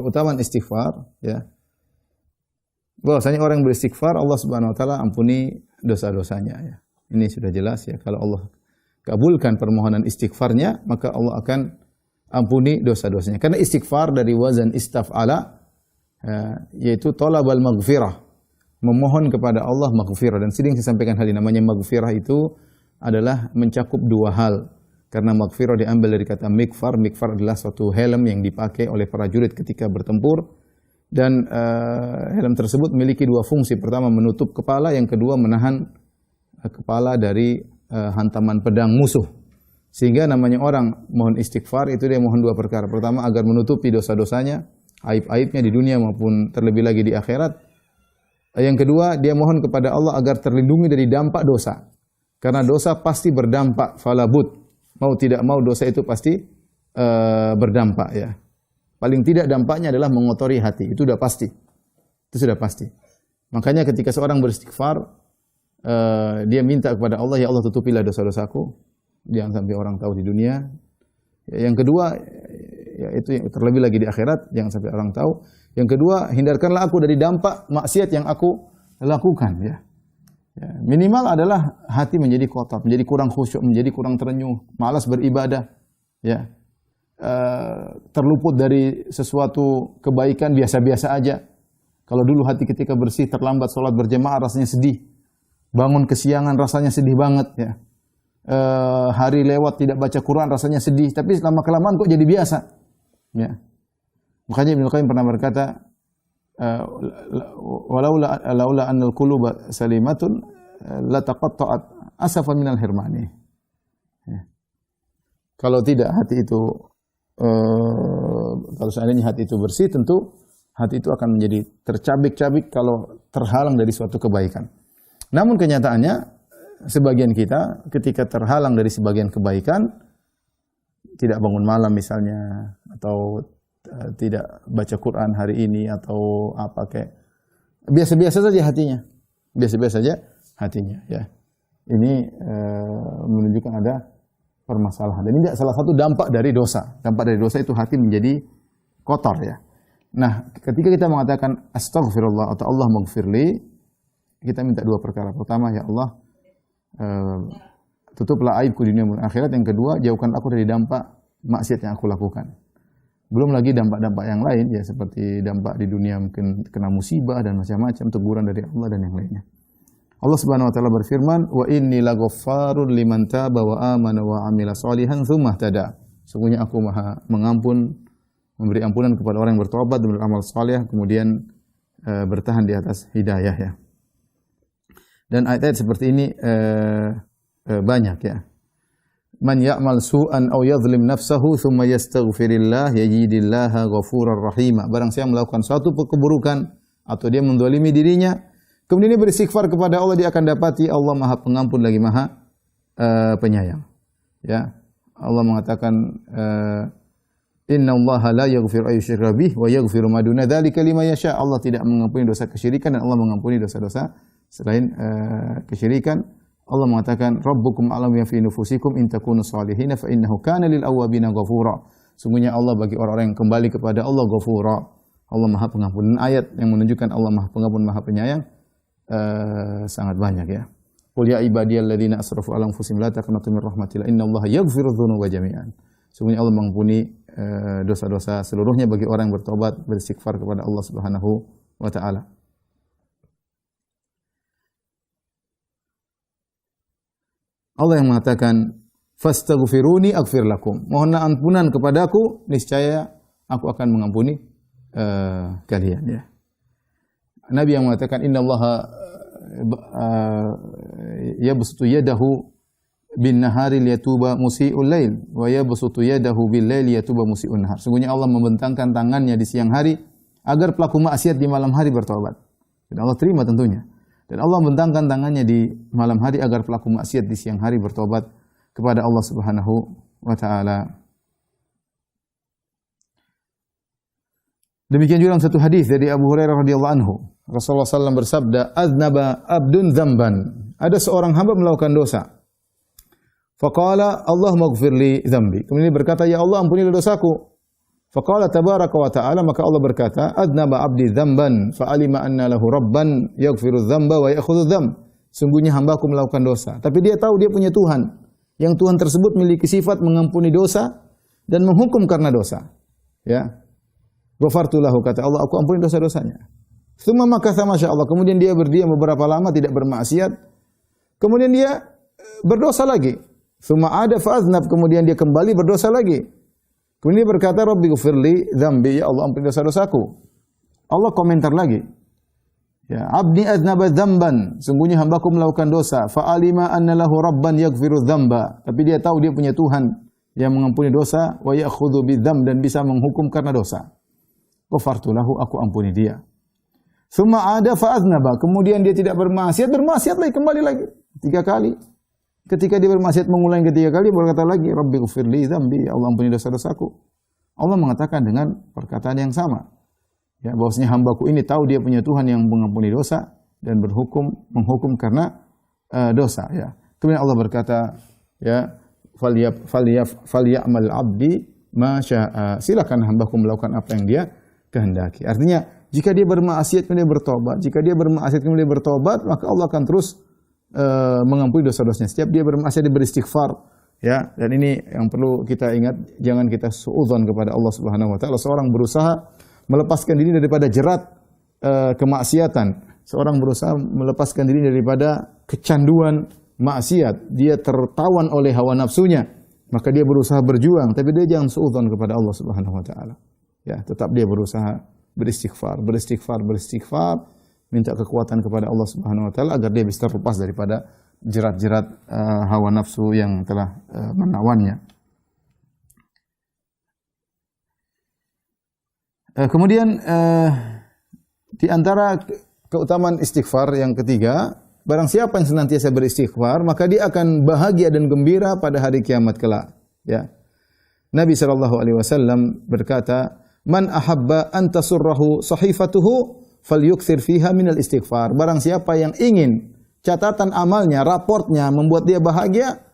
keutamaan istighfar, ya. Bahwasanya orang yang beristighfar Allah Subhanahu wa taala ampuni dosa-dosanya, ya. Ini sudah jelas, ya. Kalau Allah kabulkan permohonan istighfarnya, maka Allah akan ampuni dosa-dosanya. Karena istighfar dari wazan istaf'ala, yaitu talabal maghfirah, memohon kepada Allah maghfirah. Dan sering saya sampaikan hal ini, namanya maghfirah itu adalah mencakup dua hal. Karena maghfirah diambil dari kata mikfar. Mikfar adalah suatu helm yang dipakai oleh prajurit ketika bertempur. Dan helm tersebut memiliki dua fungsi. Pertama menutup kepala, yang kedua menahan kepala dari hantaman pedang musuh. Sehingga namanya orang mohon istighfar itu dia mohon dua perkara. Pertama agar menutupi dosa-dosanya, aib-aibnya di dunia maupun terlebih lagi di akhirat. Yang kedua dia mohon kepada Allah agar terlindungi dari dampak dosa. Karena dosa pasti berdampak, falabut. Mau tidak mau dosa itu pasti berdampak, ya. Paling tidak dampaknya adalah mengotori hati. Itu sudah pasti. Itu sudah pasti. Makanya ketika seorang beristighfar, dia minta kepada Allah, ya Allah tutupilah dosa-dosaku, jangan sampai orang tahu di dunia. Yang kedua, ya itu yang terlebih lagi di akhirat, jangan sampai orang tahu. Yang kedua, hindarkanlah aku dari dampak maksiat yang aku lakukan, ya. Ya, minimal adalah hati menjadi kotor, menjadi kurang khusyuk, menjadi kurang terenyuh, malas beribadah, ya. Terluput dari sesuatu kebaikan biasa-biasa aja. Kalau dulu hati ketika bersih, terlambat sholat berjamaah rasanya sedih. Bangun kesiangan rasanya sedih banget, ya. Hari lewat tidak baca Quran rasanya sedih, tapi lama-kelamaan kok jadi biasa. Ya. Makanya Ibnu Qayyim pernah berkata, laula annal quluba salimatun la taqatta'at asafan minal hirmani. Ya. Kalau tidak hati itu kalau seandainya hati itu bersih, tentu hati itu akan menjadi tercabik-cabik kalau terhalang dari suatu kebaikan. Namun kenyataannya sebagian kita ketika terhalang dari sebagian kebaikan, tidak bangun malam misalnya, atau tidak baca Quran hari ini, atau apa, kayak biasa-biasa saja hatinya. Biasa-biasa saja hatinya, ya. Ini menunjukkan ada permasalahan. Dan ini salah satu dampak dari dosa. Dampak dari dosa itu hati menjadi kotor, ya. Nah, ketika kita mengatakan astaghfirullah atau Allah maghfirli, kita minta dua perkara. Pertama, ya Allah, tutuplah aibku di dunia dan akhirat. Yang kedua, jauhkan aku dari dampak maksiat yang aku lakukan. Belum lagi dampak-dampak yang lain, ya, seperti dampak di dunia mungkin kena musibah dan macam-macam, teguran dari Allah dan yang lainnya. Allah Subhanahu wa taala berfirman, "Wa inni laghaffarun liman taba wa amana wa amila shalihan tsumma ihtada." Sungguhnya aku Maha mengampun, memberi ampunan kepada orang yang bertobat dan beramal saleh kemudian bertahan di atas hidayah, ya. Dan ayat-ayat seperti ini banyak, ya. Man ya'mal su'an aw yadhlim nafsahu tsumma yastaghfirillah yajidillaha ghafurar rahima. Barang siapa melakukan suatu keburukan atau dia menzalimi dirinya, kemudian dia beristighfar kepada Allah, dia akan dapati Allah Maha Pengampun lagi Maha Penyayang. Ya. Allah mengatakan innallaha la yaghfiru ayyushraka bih wa yaghfiru ma duna dzalika liman yasha. Allah tidak mengampuni dosa kesyirikan dan Allah mengampuni dosa-dosa selain kesyirikan. Allah mengatakan rabbukum a'lamu fi nufusikum in takunu shalihin fa innahu kana lil awwabina ghafura. Sungguhnya Allah bagi orang-orang yang kembali kepada Allah ghafura. Allah Maha Pengampun. Dan ayat yang menunjukkan Allah Maha Pengampun, Maha Penyayang sangat banyak, ya. Qul ya ibadiyalladzina asrafu ala anfusihim la taqnatu min rahmatillah innallaha yaghfiru dzunuba jami'an. Sungguhnya Allah mengampuni dosa-dosa seluruhnya bagi orang yang bertobat, beristighfar kepada Allah Subhanahu wa taala. Allah yang mengatakan fastaghfiruni aghfir lakum. Mohonlah ampunan kepadaku, niscaya aku akan mengampuni kalian, ya. Nabi yang mengatakan innallaha yabsutu yadahu bin nahari liyatuba musii'ul lail wa yabsutu yadahu bil laili liyatuba musii'un nahar. Sungguhnya Allah membentangkan tangannya di siang hari agar pelaku maksiat di malam hari bertobat. Dan Allah terima tentunya. Dan Allah membentangkan tangannya di malam hari agar pelaku maksiat di siang hari bertobat kepada Allah Subhanahu wa taala. Demikian juga dalam satu hadis dari Abu Hurairah radhiyallahu anhu, Rasulullah SAW bersabda, "Aznaba abdun dzamban." Ada seorang hamba melakukan dosa. Faqala, "Allahumma ighfirli dzambi." Kemudian dia berkata, "Ya Allah, ampunilah dosaku." Faqala tabaraka wa ta'ala, maka Allah berkata, "Adnaba 'abdi dzamban fa alima anna lahu rabban yaghfiru dzamba wa ya'khudhu dzamb." Sungguhnya hambaku melakukan dosa, tapi dia tahu dia punya Tuhan. Yang Tuhan tersebut memiliki sifat mengampuni dosa dan menghukum karena dosa. Ya. Ghafartu lahu, kata Allah, aku ampuni dosa-dosanya. Tsumma makatha masyaallah, kemudian dia berdiam beberapa lama tidak bermaksiat. Kemudian dia berdosa lagi. Tsumma ada fa'aznab, kemudian dia kembali berdosa lagi. Kemudian dia berkata, Rabbi ghfirli dzambi, ya Allah ampuni dosa-dosaku. Allah komentar lagi. Ya, abdi aznaba dzamban, sungguhnya hambaku melakukan dosa, fa alima anna lahu rabban yaghfiru dzamba, tapi dia tahu dia punya Tuhan yang mengampuni dosa, wa ya'khudhu bidzam, dan bisa menghukum karena dosa. Ghafartu lahu, aku ampuni dia. Tsumma ada fa aznaba, kemudian dia tidak bermaksiat lagi, kembali lagi 3 kali. Ketika dia bermaksiat mengulangi ketiga kali, berkata lagi, Rabbi ghfirli dzambi, ya Allah ampuni dosa-dosaku. Allah mengatakan dengan perkataan yang sama. Ya, bahwasanya hambaku ini tahu dia punya Tuhan yang mengampuni dosa dan menghukum karena dosa. Ya. Kemudian Allah berkata, ya, falyamal abdi ma syaa. Silakan hambaku melakukan apa yang dia kehendaki. Artinya, jika dia bermaksiat kemudian bertobat, jika dia bermaksiat kemudian bertobat, maka Allah akan terus mengampuni dosa-dosanya. Setiap dia bermaksiat dia beristighfar. Ya, dan ini yang perlu kita ingat, jangan kita suudzon kepada Allah Subhanahu wa taala. Seorang berusaha melepaskan diri daripada jerat kemaksiatan. Seorang berusaha melepaskan diri daripada kecanduan maksiat. Dia tertawan oleh hawa nafsunya, maka dia berusaha berjuang, tapi dia jangan suudzon kepada Allah Subhanahu wa taala. Ya, tetap dia berusaha beristighfar, minta kekuatan kepada Allah Subhanahu wa taala agar dia bisa terlepas daripada jerat-jerat hawa nafsu yang telah menawannya. Kemudian di antara keutamaan istighfar yang ketiga, barang siapa yang senantiasa beristighfar, maka dia akan bahagia dan gembira pada hari kiamat kelak. Ya. Nabi sallallahu alaihi wasallam berkata, "Man ahabba an tasurrahu sahifatuhu falyukthir fiha minal istighfar." Barang siapa yang ingin catatan amalnya, raportnya membuat dia bahagia,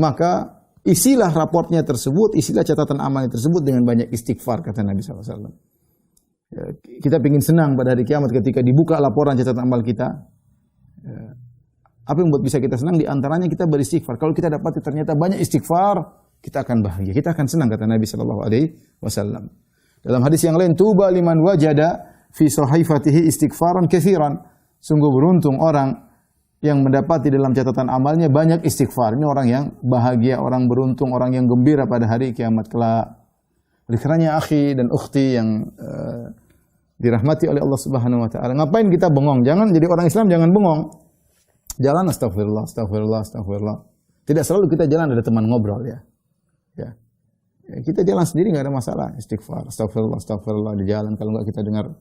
maka isilah raportnya tersebut, isilah catatan amalnya tersebut dengan banyak istighfar, kata Nabi SAW. Ya, kita ingin senang pada hari kiamat ketika dibuka laporan catatan amal kita. Ya, apa yang membuat bisa kita senang? Di antaranya kita beristighfar. Kalau kita dapat ternyata banyak istighfar, kita akan bahagia, kita akan senang, kata Nabi SAW. Dalam hadis yang lain, tuba liman wajada fi sahifatihi istighfaran katsiran. Sungguh beruntung orang yang mendapati dalam catatan amalnya banyak istighfar. Ini orang yang bahagia, orang beruntung, orang yang gembira pada hari kiamat kelak. Oleh karenanya akhi dan ukhti yang dirahmati oleh Allah Subhanahu wa taala, ngapain kita bengong? Jangan jadi orang Islam, jangan bengong. Jalan astagfirullah. Tidak selalu kita jalan ada teman ngobrol ya. Ya. Kita jalan sendiri enggak ada masalah, istighfar, astagfirullah di jalan. Kalau enggak kita dengar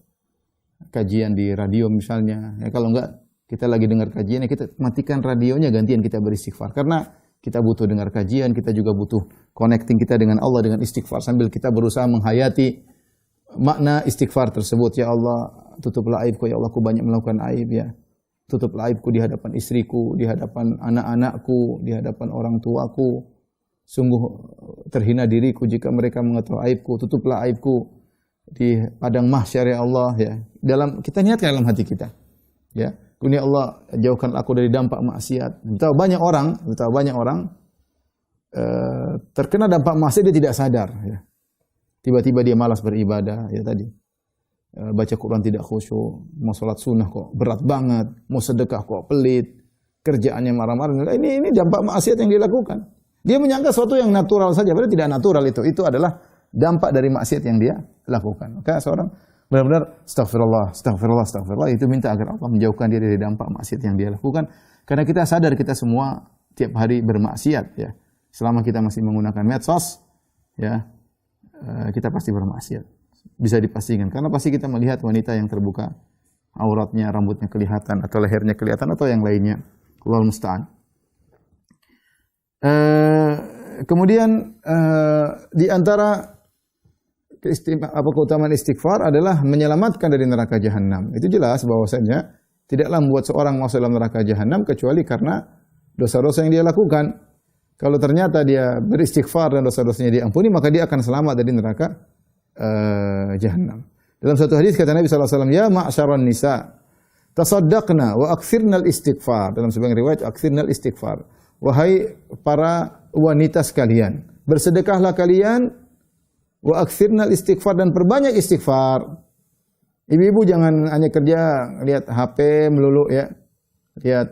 kajian di radio misalnya, ya kalau enggak kita lagi dengar kajian, ya kita matikan radionya, gantian kita beristighfar. Karena kita butuh dengar kajian, kita juga butuh connecting kita dengan Allah dengan istighfar. Sambil kita berusaha menghayati makna istighfar tersebut. Ya Allah, tutuplah aibku, ya Allah, aku banyak melakukan aib ya. Tutuplah aibku di hadapan istriku, di hadapan anak-anakku, di hadapan orang tuaku. Sungguh terhina diriku jika mereka mengetahui aibku. Tutuplah aibku di padang mahsyar ya Allah ya. Kita niatkan dalam hati kita. Ya. Dunia Allah, jauhkan aku dari dampak maksiat. Betapa banyak orang terkena dampak maksiat dia tidak sadar. Ya. Tiba-tiba dia malas beribadah. Ya tadi baca Quran tidak khusyuk, mau sholat sunnah kok berat banget, mau sedekah kok pelit, kerjaannya marah-marah. Ini dampak maksiat yang dilakukan. Dia menyangka sesuatu yang natural saja, padahal tidak natural itu. Itu adalah dampak dari maksiat yang dia lakukan. Maka seorang benar-benar astagfirullah, itu minta agar Allah menjauhkan dia dari dampak maksiat yang dia lakukan. Karena kita sadar kita semua tiap hari bermaksiat ya. Selama kita masih menggunakan medsos ya, kita pasti bermaksiat. Bisa dipastikan karena pasti kita melihat wanita yang terbuka auratnya, rambutnya kelihatan atau lehernya kelihatan atau yang lainnya. Wallahu musta'an. Kemudian di antara keutamaan istighfar adalah menyelamatkan dari neraka jahanam. Itu jelas bahwasanya tidaklah membuat seorang masuk dalam neraka jahanam kecuali karena dosa-dosa yang dia lakukan. Kalau ternyata dia beristighfar dan dosa-dosanya diampuni, maka dia akan selamat dari neraka jahannam. Dalam satu hadis kata Nabi sallallahu alaihi wasallam, "Ya ma'syaran nisa, tasaddaqna wa aktsirnal istighfar." Dalam sebagian riwayat aktsirnal istighfar. Wahai para wanita sekalian, bersedekahlah kalian wa aktsirnal istighfar dan perbanyak istighfar. Ibu-ibu jangan hanya kerja lihat HP melulu ya. Lihat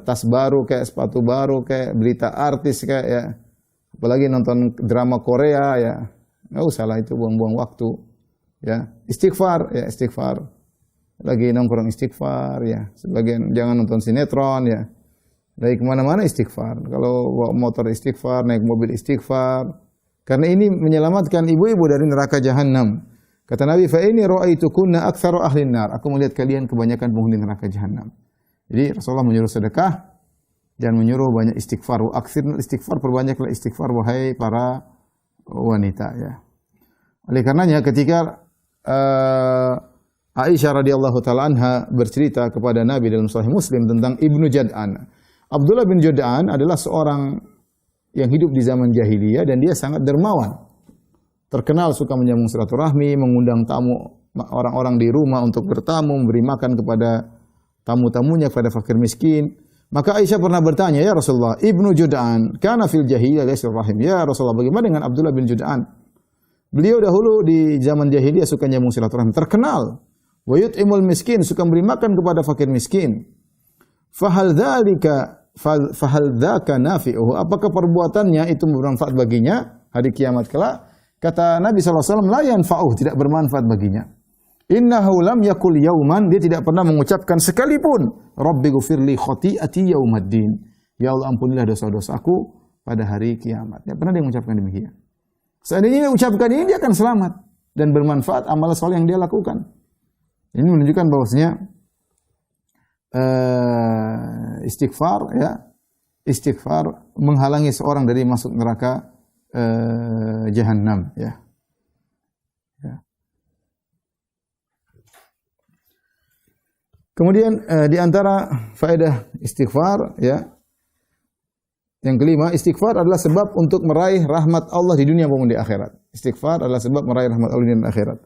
tas baru kayak sepatu baru kayak berita artis kayak ya. Apalagi nonton drama Korea ya. Enggak usah lah itu buang-buang waktu. Ya, istighfar ya, istighfar. Lagi nongkrong istighfar ya. Sebagian jangan nonton sinetron ya. Lagi kemana-mana istighfar. Kalau bawa motor istighfar, naik mobil istighfar. Karena ini menyelamatkan ibu-ibu dari neraka jahanam. Kata Nabi, fa ini ra'aitukunna aktsaru ahlin nar. Aku melihat kalian kebanyakan penghuni neraka jahanam. Jadi Rasulullah menyuruh sedekah dan menyuruh banyak istighfar. Wa aktsirul istighfar, perbanyaklah istighfar wahai para wanita ya. Oleh karenanya ketika Aisyah radhiyallahu taala anha bercerita kepada Nabi dalam Sahih Muslim tentang Ibnu Jad'an. Abdullah bin Jad'an adalah seorang yang hidup di zaman jahiliyah dan dia sangat dermawan. Terkenal suka menyambung silaturahmi, mengundang tamu orang-orang di rumah untuk bertamu, memberi makan kepada tamu-tamunya, kepada fakir miskin. Maka Aisyah pernah bertanya, "Ya Rasulullah, Ibnu Jad'an kana fil jahiliyah laysa rahim." Ya Rasulullah, bagaimana dengan Abdullah bin Jad'an? Beliau dahulu di zaman jahiliyah suka nyambung silaturahmi, terkenal. Wa yut'imul miskin, suka memberi makan kepada fakir miskin. Fahal dzaka nafi'uhu? Apakah perbuatannya itu bermanfaat baginya hari kiamat kelak? Kata Nabi sallallahu alaihi wasallam, la yanfa'uh, tidak bermanfaat baginya. Innahu lam yakul yauman, dia tidak pernah mengucapkan sekalipun, Rabbi ghfirli khati'ati yaumaddin. Ya Allah ampunilah dosa-dosaku pada hari kiamat. Tidak pernah dia mengucapkan demikian. Seandainya dia ucapkan ini, dia akan selamat dan bermanfaat amal saleh yang dia lakukan. Ini menunjukkan bahwasanya istighfar ya, istighfar menghalangi seorang dari masuk neraka jahannam ya. Ya. Kemudian di antara faedah istighfar ya, yang kelima, istighfar adalah sebab untuk meraih rahmat Allah di dunia maupun di akhirat. Istighfar adalah sebab meraih rahmat Allah di dunia dan akhirat.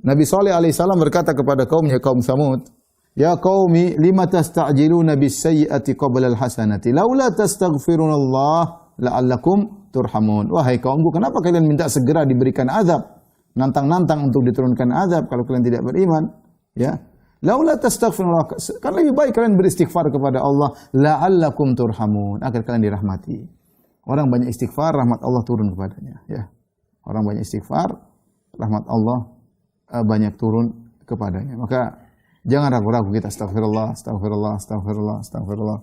Nabi Shalih alaihissalam berkata kepada kaumnya, kaum Samud, "Ya qaumi, lima tasta'jiluna bis-sayyi'ati qabla al-hasanati? Laula tastaghfirunallah la'allakum turhamun." Wahai kaumku, kenapa kalian minta segera diberikan azab? Nantang-nantang untuk diturunkan azab kalau kalian tidak beriman, ya. Laula tastaghfirullah, kan lebih baik kalian beristighfar kepada Allah, la'allakum turhamun, agar kalian dirahmati. Orang banyak istighfar, rahmat Allah turun kepadanya, ya. Orang banyak istighfar, rahmat Allah banyak turun kepadanya. Maka jangan ragu-ragu kita astagfirullah, astagfirullah, astagfirullah, astagfirullah.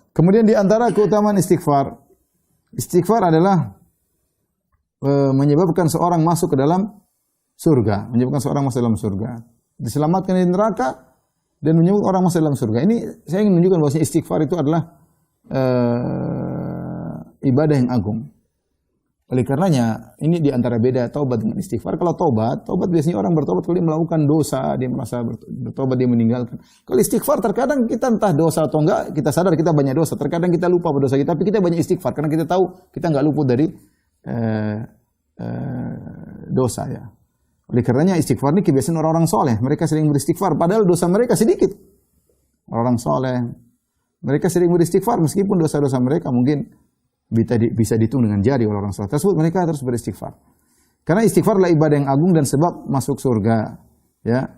Kemudian di antara keutamaan istighfar, istighfar adalah menyebabkan seorang masuk ke dalam surga, menyebabkan seorang masuk dalam surga. Diselamatkan dari neraka dan menyebut orang masuk dalam surga. Ini saya ingin menunjukkan bahwa istighfar itu adalah ibadah yang agung. Oleh karenanya, ini di antara beda taubat dengan istighfar. Kalau taubat biasanya orang bertobat kalau dia melakukan dosa, dia merasa bertobat, dia meninggalkan. Kalau istighfar terkadang kita entah dosa atau enggak, kita sadar kita banyak dosa. Terkadang kita lupa berdosa kita, tapi kita banyak istighfar karena kita tahu kita enggak luput dari dosa ya. Oleh karenanya istighfar ini kebiasaan orang-orang soleh. Mereka sering beristighfar, padahal dosa mereka sedikit. Orang soleh, mereka sering beristighfar meskipun dosa-dosa mereka mungkin bisa dihitung dengan jari orang-orang soleh tersebut. Mereka terus beristighfar. Karena istighfar adalah ibadah yang agung dan sebab masuk surga. Ya,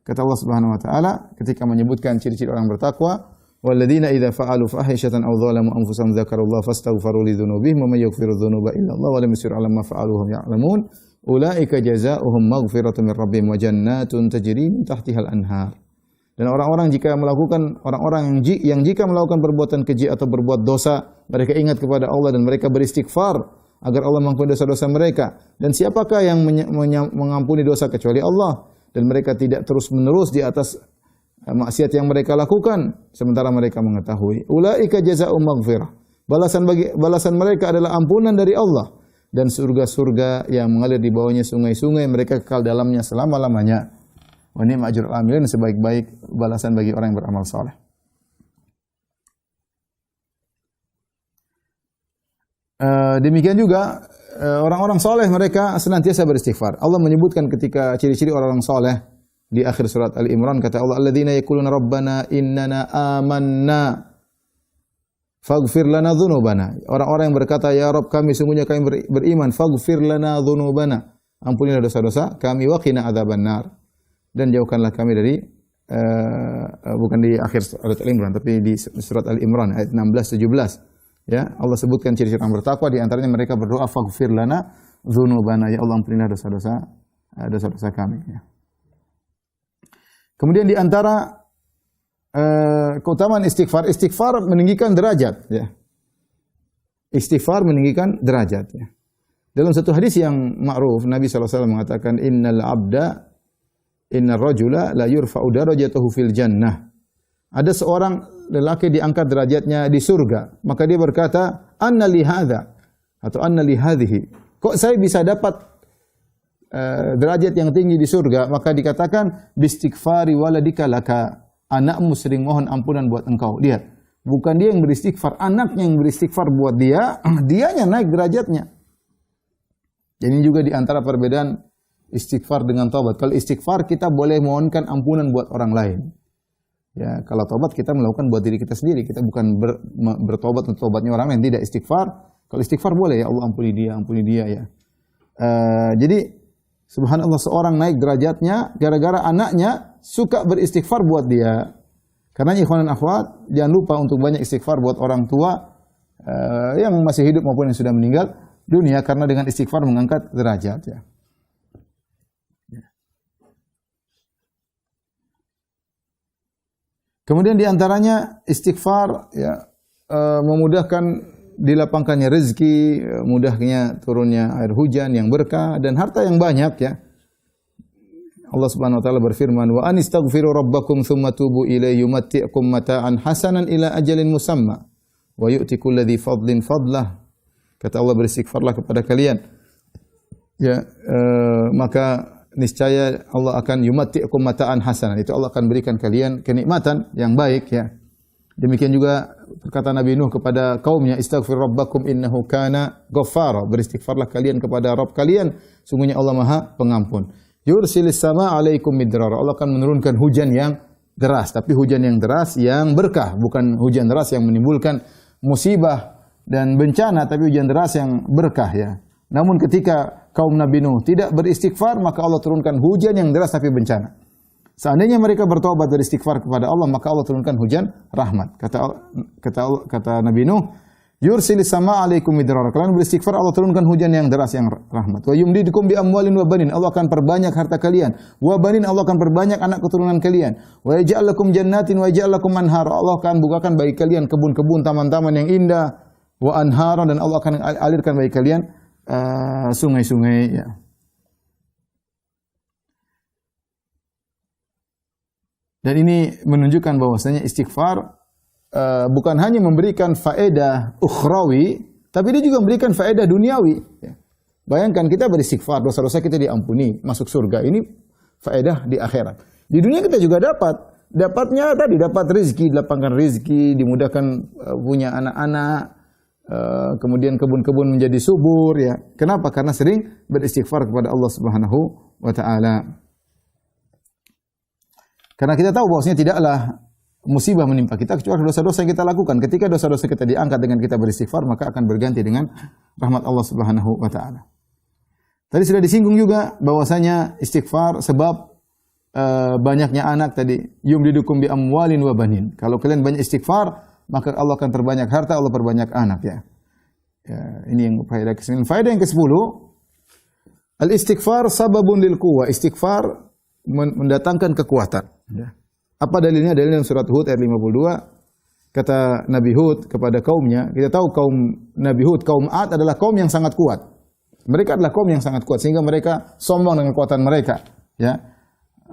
kata Allah Subhanahu Wa Taala ketika menyebutkan ciri-ciri orang bertakwa, walladzina idza fa'alu fahishatan aw dzalamu anfusahum dzakarullaha fastaghfiru lidzunubihim wa may yaghfiru dzunuba illa Allah wa lam yusiru 'ala ma fa'alu wa hum ya'lamun. Ulaika jazaohum maghfiratun min rabbihim wa jannatun tajri min tahtihal anhar. Dan orang-orang yang jika melakukan perbuatan keji atau berbuat dosa, mereka ingat kepada Allah dan mereka beristighfar agar Allah mengampuni dosa-dosa mereka. Dan siapakah yang mengampuni dosa kecuali Allah? Dan mereka tidak terus-menerus di atas maksiat yang mereka lakukan sementara mereka mengetahui. Ulaika jazaohum maghfirah. Balasan mereka adalah ampunan dari Allah dan surga-surga yang mengalir di bawahnya sungai-sungai, mereka kekal dalamnya selama-lamanya. Wa ni'ma ajrul amilin, sebaik-baik balasan bagi orang yang beramal saleh. Demikian juga orang-orang soleh mereka senantiasa beristighfar. Allah menyebutkan ketika ciri-ciri orang-orang soleh di akhir surat Ali Imran, kata Allah, alladzina yaquluna rabbana innana amanna faghfir lana dzunubana. Orang-orang yang berkata, ya Rabb kami sungguhnya kami beriman, faghfir lana dzunubana. Ampunilah dosa-dosa kami wa qina adzabannar. Dan jauhkanlah kami dari bukan di akhir surat Ali Imran tapi di surat Ali Imran ayat 16 17. Ya, Allah sebutkan ciri-ciri orang bertakwa, di antaranya mereka berdoa faghfir lana dzunubana, ya Allah ampunilah dosa-dosa kami, ya. Kemudian di antara keutamaan istighfar, istighfar meninggikan derajat, ya. Istighfar meninggikan derajat, ya. Dalam satu hadis yang ma'ruf Nabi SAW mengatakan innar rajula la yurfa'u darajatahu fil jannah. Ada seorang lelaki diangkat derajatnya di surga, maka dia berkata, anna li hadza atau anna li hadhihi. Kok saya bisa dapat derajat yang tinggi di surga? Maka dikatakan bistighfari waladika laka. Anakmu sering mohon ampunan buat engkau. Lihat, bukan dia yang beristighfar, anaknya yang beristighfar buat dia, dianya naik derajatnya. Jadi ini juga di antara perbedaan istighfar dengan taubat. Kalau istighfar kita boleh mohonkan ampunan buat orang lain. Ya, kalau taubat kita melakukan buat diri kita sendiri. Kita bukan bertobat untuk tobatnya orang lain. Tidak, istighfar. Kalau istighfar boleh, ya Allah ampuni dia ya. Jadi subhanallah, seorang naik derajatnya gara-gara anaknya suka beristighfar buat dia. Karena ikhwan dan akhwat, jangan lupa untuk banyak istighfar buat orang tua yang masih hidup maupun yang sudah meninggal dunia, karena dengan istighfar mengangkat derajat, ya. Kemudian di antaranya istighfar, ya, memudahkan dilapangkannya rezeki, mudahnya turunnya air hujan yang berkah dan harta yang banyak, ya. Allah Subhanahu wa taala berfirman, "Wa anistaghfiru rabbakum tsumma tubu ilaihi yumatti'kum mata'an hasanan ila ajalin musamma wa yu'ti kulli fadlin fadlah." Kata Allah, beristighfarlah kepada kalian. Ya, maka niscaya Allah akan yumatti'kum mata'an hasanan. Itu Allah akan berikan kalian kenikmatan yang baik, ya. Demikian juga perkataan Nabi Nuh kepada kaumnya, istaghfir rabbakum innahu kana ghaffara. Beristighfarlah kalian kepada Rabb kalian, sungguhnya Allah Maha Pengampun. Yursilis sama alaikum midrara. Allah akan menurunkan hujan yang deras, tapi hujan yang deras yang berkah, bukan hujan deras yang menimbulkan musibah dan bencana, tapi hujan deras yang berkah, ya. Namun ketika kaum Nabi Nuh tidak beristighfar, maka Allah turunkan hujan yang deras tapi bencana. Seandainya mereka bertobat beristighfar kepada Allah, maka Allah turunkan hujan rahmat. Kata Nabi Nuh, yursilis sama alaikum midrara. Kalian beristighfar, Allah turunkan hujan yang deras yang rahmat. Wa yumdidukum bi amwalin wa banin. Allah akan perbanyak harta kalian. Wa banin, Allah akan perbanyak anak keturunan kalian. Wa yaj'al lakum jannatin wa yaj'al lakum anhar. Allah akan bukakan bagi kalian kebun-kebun, taman-taman yang indah. Wa anhara, dan Allah akan alirkan bagi kalian sungai-sungai, ya. Dan ini menunjukkan bahwasanya istighfar bukan hanya memberikan faedah ukhrawi, tapi dia juga memberikan faedah duniawi, ya. Bayangkan kita beristighfar, dosa-dosa kita diampuni, masuk surga. Ini faedah di akhirat. Di dunia kita juga dapatnya tadi, dapat rezeki, dilapangkan rezeki, dimudahkan punya anak-anak, kemudian kebun-kebun menjadi subur, ya. Kenapa? Karena sering beristighfar kepada Allah Subhanahu wa taala. Karena kita tahu bahwasanya tidaklah musibah menimpa kita kecuali dosa-dosa yang kita lakukan. Ketika dosa-dosa kita diangkat dengan kita beristighfar, maka akan berganti dengan rahmat Allah Subhanahu wa taala. Tadi sudah disinggung juga bahwasanya istighfar sebab banyaknya anak tadi, yumdidukum bi amwalin wa banin. Kalau kalian banyak istighfar, maka Allah akan perbanyak harta, Allah perbanyak anak, ya. Ya, ini yang faedah ke-9. Faedah yang ke-10, al-istighfar sababun lil quwwah. Istighfar mendatangkan kekuatan, ya. Apa dalilnya? Dalilnya surat Hud ayat 52. Kata Nabi Hud kepada kaumnya, kita tahu kaum Nabi Hud, kaum Ad adalah kaum yang sangat kuat. Mereka adalah kaum yang sangat kuat sehingga mereka sombong dengan kekuatan mereka, ya.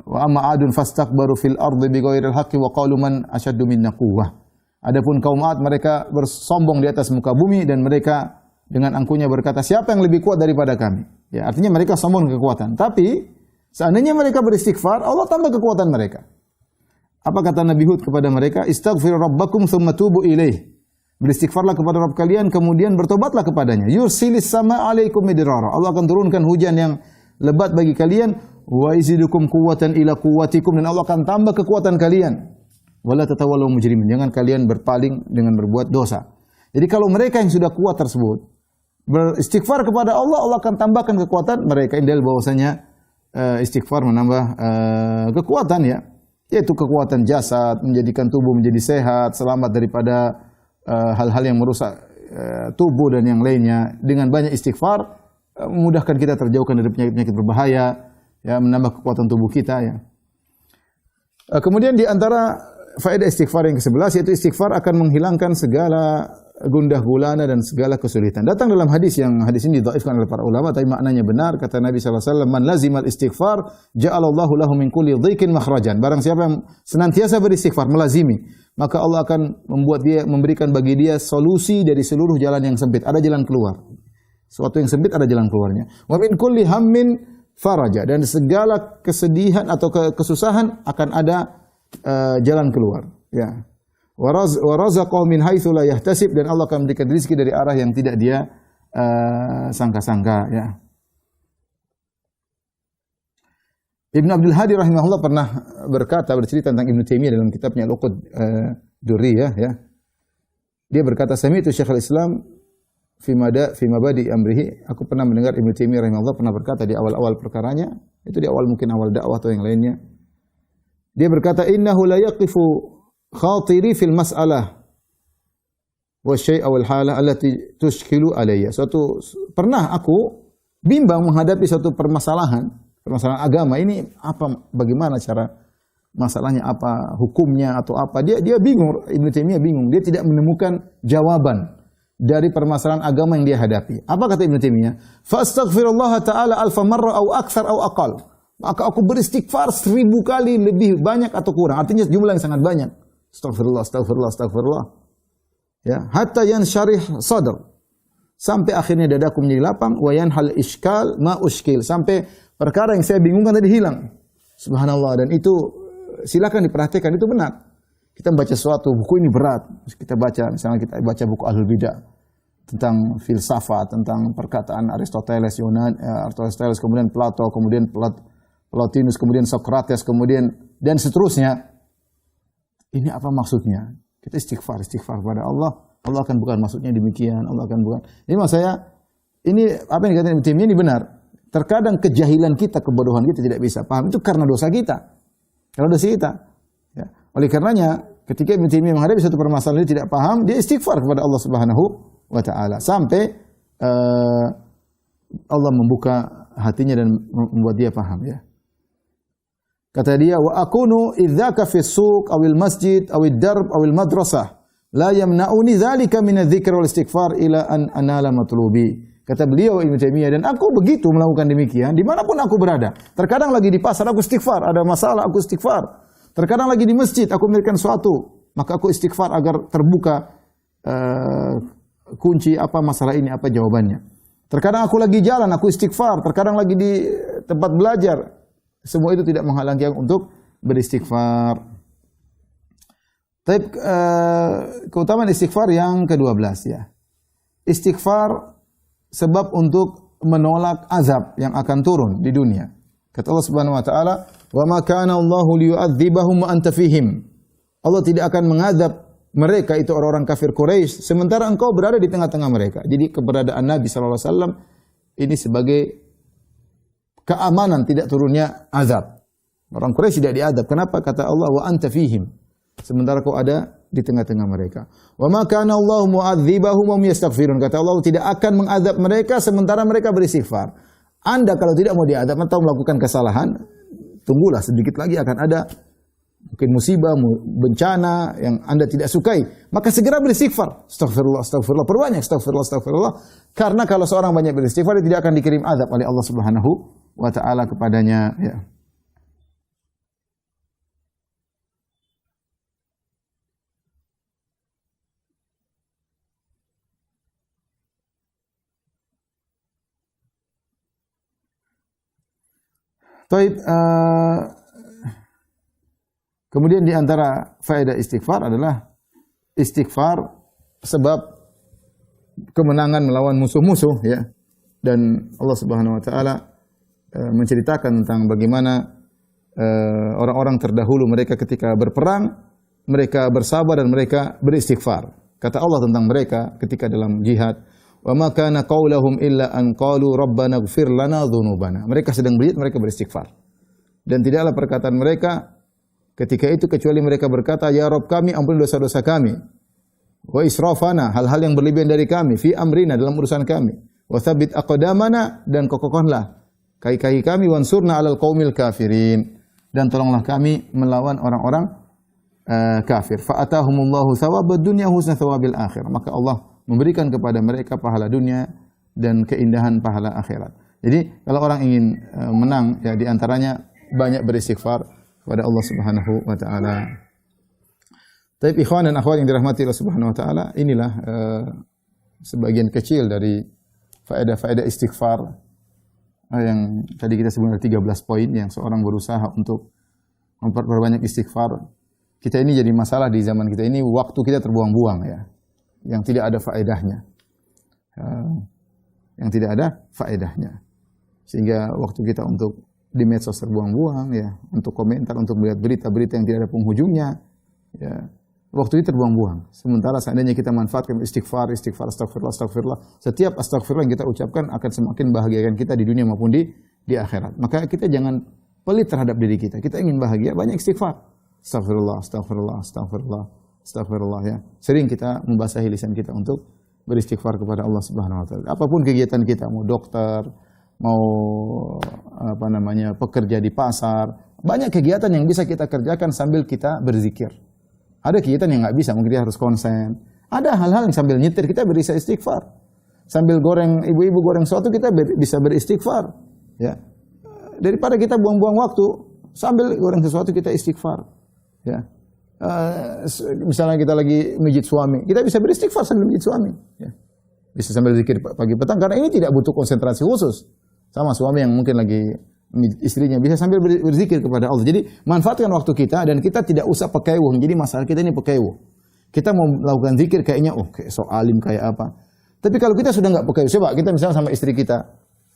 Wa amma adun fastakbaru fil ardi bighairil haqqi wa qalu man ashaddu minna quwwah. Adapun kaum Ad, mereka bersombong di atas muka bumi dan mereka dengan angkuhnya berkata, siapa yang lebih kuat daripada kami? Ya, artinya mereka sombong kekuatan. Tapi seandainya mereka beristighfar, Allah tambah kekuatan mereka. Apa kata Nabi Hud kepada mereka? Istaghfiru rabbakum tsumma tubu ilaih. Beristighfarlah kepada Rabb kalian, kemudian bertobatlah kepadanya. Yursilis sama alaikum midrara. Allah akan turunkan hujan yang lebat bagi kalian. Wa izidukum quwwatan ila quwwatikum. Dan Allah akan tambah kekuatan kalian. Wala tatawallaw mujrimin. Jangan kalian berpaling dengan berbuat dosa. Jadi kalau mereka yang sudah kuat tersebut beristighfar kepada Allah, Allah akan tambahkan kekuatan mereka. Indal bahwasanya istighfar menambah kekuatan ya. Yaitu kekuatan jasad, menjadikan tubuh menjadi sehat, selamat daripada hal-hal yang merusak tubuh dan yang lainnya. Dengan banyak istighfar memudahkan kita terjauhkan dari penyakit-penyakit berbahaya, ya, menambah kekuatan tubuh kita ya. Kemudian di antara faedah istighfar yang ke-11 yaitu istighfar akan menghilangkan segala gundah gulana dan segala kesulitan. Datang dalam hadis ini dhaifkan oleh para ulama tapi maknanya benar. Kata Nabi sallallahu alaihi wasallam, "Man lazimal istighfar ja'alallahu lahu min kulli dhiqin makhrajan." Barang siapa yang senantiasa beristighfar, melazimi, maka Allah akan memberikan bagi dia solusi dari seluruh jalan yang sempit. Ada jalan keluar. Suatu yang sempit ada jalan keluarnya. Wa min kulli hammin faraja, dan segala kesedihan atau kesusahan akan ada jalan keluar, ya. Wa razaqahu min haitsu la yahtasib, dan Allah akan memberikan rezeki dari arah yang tidak dia sangka-sangka, ya. Ibnu Abdul Hadi rahimahullah pernah bercerita tentang Ibnu Taimiyah dalam kitabnya Al-Uqud Durriyah, ya. Dia berkata, "Sami'tu Syekhul Islam fi mabadi amrihi." Aku pernah mendengar Ibnu Taimiyah rahimahullah pernah berkata di awal-awal perkaranya, itu di awal mungkin awal dakwah atau yang lainnya. Dia berkata, "Innahu la yaqifu khatiri fil mas'alah wa syai'a wal halah allati tushkilu alayya." Pernah aku bimbang menghadapi suatu permasalahan agama ini, bagaimana cara masalahnya, apa hukumnya atau apa. Dia bingung, Ibnu Taimiyah bingung. Dia tidak menemukan jawaban dari permasalahan agama yang dia hadapi. Apa kata Ibnu Taimiyah? "Fa astaghfirullah ta'ala alfa marra au aktsar au aqal." Maka aku beristighfar 1000 kali, lebih banyak atau kurang. Artinya jumlah yang sangat banyak. Astagfirullah, astagfirullah, astagfirullah. Ya, hatta yansyarih sadr. Sampai akhirnya dadaku menjadi lapang, wa yanhal iskal ma uskil. Sampai perkara yang saya bingungkan tadi hilang. Subhanallah. Dan itu silakan diperhatikan, itu benar. Kita membaca suatu buku ini berat. Kita baca, misalnya kita baca buku Ahlul Bidah tentang filsafat, tentang perkataan Aristoteles, Aristoteles, kemudian Plato, kemudian Plotinus, kemudian Socrates, kemudian dan seterusnya. Ini apa maksudnya? Kita istighfar kepada Allah. Allah akan bukan maksudnya demikian. Allah akan bukan. Ini maksud saya, ini apa yang dikatakan Ibnu Taimiyah ini benar. Terkadang kejahilan kita, kebodohan kita tidak bisa paham. Itu karena dosa kita. Karena dosa kita. Ya. Oleh karenanya, ketika Ibnu Taimiyah menghadapi satu permasalahan dia tidak paham, dia istighfar kepada Allah Subhanahu wa taala sampai Allah membuka hatinya dan membuat dia paham, ya. Kata dia, "Wa akunu idzaka fi suq awil masjid awid darb awil madrasah la yamna'uni dzalika min adz-dzikr wal istighfar ila an anala matlubi." Kata beliau Ibnu Taimiyah, dan aku begitu melakukan demikian dimanapun aku berada. Terkadang lagi di pasar aku istighfar, ada masalah aku istighfar. Terkadang lagi di masjid aku memikirkan sesuatu, maka aku istighfar agar terbuka kunci apa masalah ini, apa jawabannya. Terkadang aku lagi jalan, aku istighfar. Terkadang lagi di tempat belajar. Semua itu tidak menghalangi aku untuk beristighfar. Tapi keutamaan istighfar yang ke-12, ya. Istighfar sebab untuk menolak azab yang akan turun di dunia. Kata Allah Subhanahu wa taala, "Wa ma kana Allahu liyu'adzibahum wa anta fihim." Allah tidak akan mengazab mereka, itu orang-orang kafir Quraisy, sementara engkau berada di tengah-tengah mereka. Jadi keberadaan Nabi sallallahu alaihi wasallam ini sebagai keamanan tidak turunnya azab. Orang Quraisy tidak diazab. Kenapa? Kata Allah, "Wa anta fihim." Sementara kau ada di tengah-tengah mereka. "Wa ma kana Allahu mu'adzibahum wa hum yastaghfirun." Kata Allah tidak akan mengazab mereka sementara mereka beristighfar. Anda kalau tidak mau diazab atau melakukan kesalahan, tunggulah sedikit lagi akan ada mungkin musibah, bencana yang Anda tidak sukai, maka segera beristighfar. Astagfirullah, astagfirullah, perbanyak astagfirullah, astagfirullah. Karena kalau seorang banyak beristighfar, dia tidak akan dikirim azab oleh Allah Subhanahu wa taala kepadanya, ya. Baik, kemudian di antara faedah istighfar adalah istighfar sebab kemenangan melawan musuh-musuh ya. Dan Allah Subhanahu wa taala menceritakan tentang bagaimana orang-orang terdahulu mereka ketika berperang, mereka bersabar dan mereka beristighfar. Kata Allah tentang mereka ketika dalam jihad, "Wa ma kana qaulahum illa an qalu rabbana ighfir lana dzunubana." Mereka sedang berjihad, mereka beristighfar. Dan tidaklah perkataan mereka ketika itu kecuali mereka berkata, "Ya Rabb kami, ampuni dosa-dosa kami. Wa israfana, hal-hal yang berlebihan dari kami, fi amrina, dalam urusan kami. Wa tsabbit aqdamana, dan kokohkanlah kaki-kaki kami, wansurna 'alal qaumil kafirin." Dan tolonglah kami melawan orang-orang kafir. Fa atahumullahu thawabad dunya husna thawabil akhir. Maka Allah memberikan kepada mereka pahala dunia dan keindahan pahala akhirat. Jadi kalau orang ingin menang ya di antaranya banyak beristighfar kepada Allah Subhanahu wa taala. Tapi ikhwan dan akhwat yang dirahmati Allah Subhanahu wa taala, inilah sebagian kecil dari faedah-faedah istighfar yang tadi kita sebutkan 13 poin yang seorang berusaha untuk memperbanyak istighfar. Kita ini jadi masalah di zaman kita ini, waktu kita terbuang-buang ya, yang tidak ada faedahnya, yang tidak ada faedahnya, sehingga waktu kita untuk di medsos terbuang-buang ya, untuk komentar, untuk melihat berita-berita yang tidak ada penghujungnya, ya, waktu itu terbuang-buang. Sementara seandainya kita manfaatkan istighfar, astagfirullah, astagfirullah, setiap astagfirullah yang kita ucapkan akan semakin bahagiakan kita di dunia maupun di akhirat. Maka kita jangan pelit terhadap diri kita. Kita ingin bahagia, banyak istighfar. Astagfirullah, astagfirullah, astagfirullah, astagfirullah ya. Sering kita membasahi lisan kita untuk beristighfar kepada Allah Subhanahu wa taala. Apapun kegiatan kita, mau dokter, mau pekerja di pasar, banyak kegiatan yang bisa kita kerjakan sambil kita berzikir. Ada kegiatan yang nggak bisa, mungkin dia harus konsen. Ada hal-hal yang sambil nyetir kita bisa istighfar. Sambil goreng, ibu-ibu goreng sesuatu kita bisa beristighfar. Ya. Daripada kita buang-buang waktu, sambil goreng sesuatu kita istighfar. Ya. Misalnya kita lagi mijit suami, kita bisa beristighfar sambil mijit suami. Ya. Bisa sambil zikir pagi petang, karena ini tidak butuh konsentrasi khusus. Sama suami yang mungkin lagi istrinya bisa sambil berzikir kepada Allah. Jadi manfaatkan waktu kita dan kita tidak usah pekewuh. Jadi masalah kita ini pekewuh. Kita mau melakukan zikir kayaknya kayak so alim kayak apa. Tapi kalau kita sudah enggak pekewuh, coba kita misalnya sama istri kita.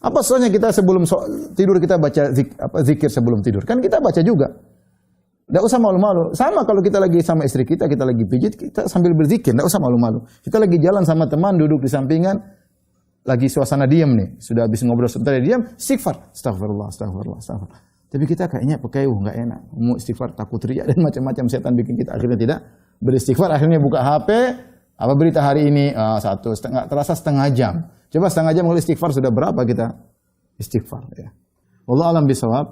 Apa soalnya kita sebelum tidur kita baca zikir sebelum tidur? Kan kita baca juga. Enggak usah malu-malu. Sama kalau kita lagi sama istri kita lagi pijit, kita sambil berzikir, enggak usah malu-malu. Kita lagi jalan sama teman, duduk di sampingan, lagi suasana diam nih, sudah habis ngobrol sebentar diam, istighfar, astagfirullah, astagfirullah, astagfirullah. Tapi kita kayaknya pekewuh, enggak enak. Mau istighfar takut riya dan macam-macam, setan bikin kita akhirnya tidak beristighfar, akhirnya buka HP, apa berita hari ini? Terasa setengah jam. Coba setengah jam kalau istighfar sudah berapa kita istighfar ya. Wallahu a'lam bishawab.